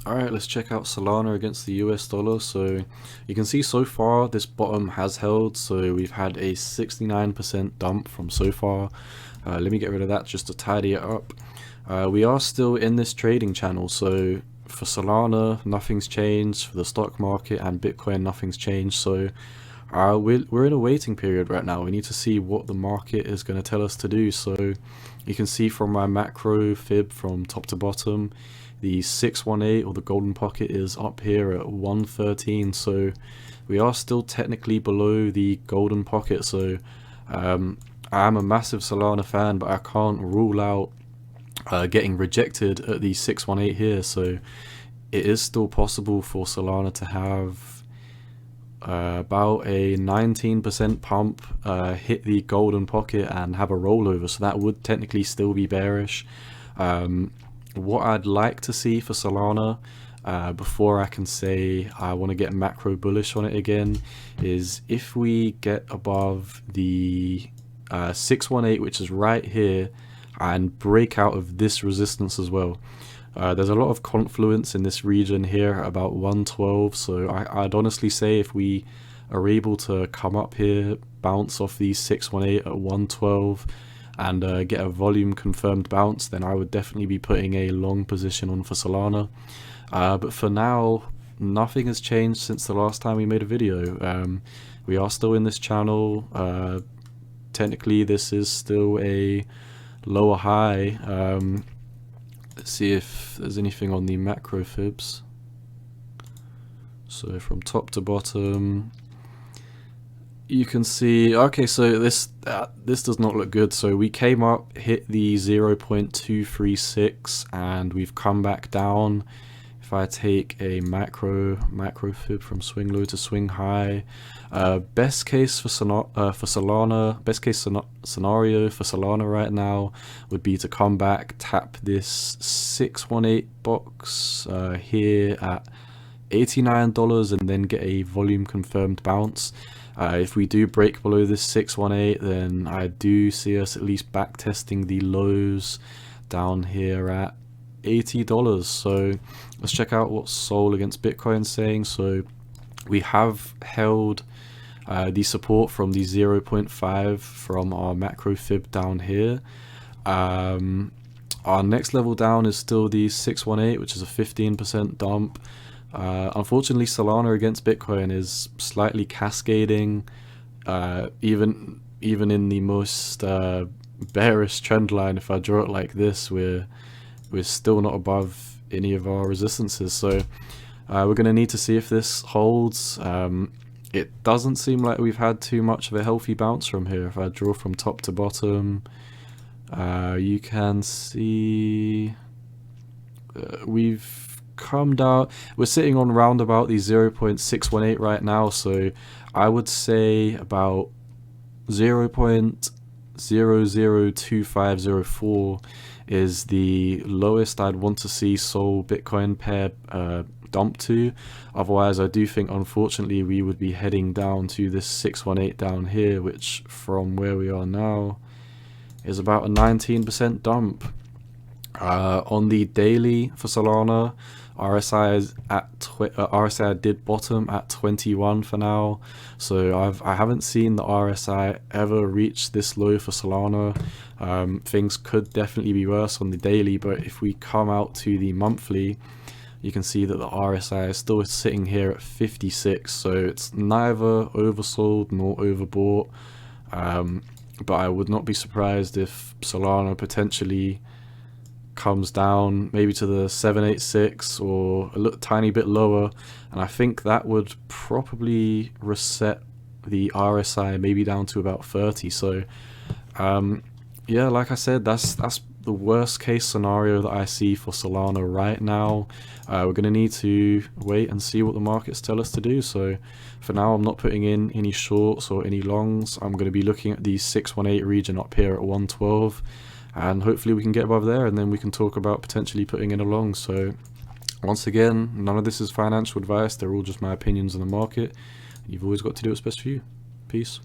Alright, let's check out Solana against the US dollar. So you can see so far this bottom has held, so we've had a 69% dump from so far. Let me get rid of that just to tidy it up. We are still in this trading channel, so for Solana nothing's changed, for the stock market and Bitcoin nothing's changed, so we're in a waiting period right now. We need to see what the market is going to tell us to do. So you can see from my macro fib from top to bottom, the 618 or the golden pocket is up here at 113, so we are still technically below the golden pocket. So I am a massive Solana fan, but I can't rule out getting rejected at the 618 here. So it is still possible for Solana to have about a 19% pump, hit the golden pocket and have a rollover, so that would technically still be bearish. What I'd like to see for Solana, before I can say I want to get macro bullish on it again, is if we get above the 618, which is right here, and break out of this resistance as well. There's a lot of confluence in this region here about 112, so I'd honestly say if we are able to come up here, bounce off the 618 at 112 and get a volume confirmed bounce, then I would definitely be putting a long position on for Solana. But for now, nothing has changed since the last time we made a video. We are still in this channel. Technically this is still a lower high. Let's see if there's anything on the macro fibs. So from top to bottom, you can see, okay, so this does not look good. So we came up, hit the 0.236, and we've come back down. If I take a macro fib from swing low to swing high, best case for Solana, best case scenario for Solana right now would be to come back, tap this 618 box here at $89 and then get a volume confirmed bounce. If we do break below this 618, then I do see us at least back testing the lows down here at $80. So let's check out what Sol against Bitcoin is saying. So we have held the support from the 0.5 from our macro fib down here. Our next level down is still the 618, which is a 15% dump. Unfortunately, Solana against Bitcoin is slightly cascading. Even in the most bearish trend line, if I draw it like this, we're still not above any of our resistances. So we're going to need to see if this holds. It doesn't seem like we've had too much of a healthy bounce from here. If I draw from top to bottom, you can see we've come down. We're sitting on round about the 0.618 right now, so I would say about 0.002504 is the lowest I'd want to see Sol Bitcoin pair dump to. Otherwise, I do think unfortunately we would be heading down to this 618 down here, which from where we are now is about a 19% dump. On the daily for Solana, RSI is at RSI did bottom at 21 for now, so I haven't seen the RSI ever reach this low for Solana. Things could definitely be worse on the daily, but if we come out to the monthly, you can see that the RSI is still sitting here at 56, so it's neither oversold nor overbought. But I would not be surprised if Solana potentially comes down maybe to the 786 or a tiny bit lower, and I think that would probably reset the RSI maybe down to about 30. So yeah, like I said, that's the worst case scenario that I see for Solana right now. We're going to need to wait and see what the markets tell us to do. So for now, I'm not putting in any shorts or any longs. I'm going to be looking at the 618 region up here at 112, and hopefully we can get above there, and then we can talk about potentially putting in a long. So once again, none of this is financial advice. They're all just my opinions on the market. You've always got to do what's best for you. Peace.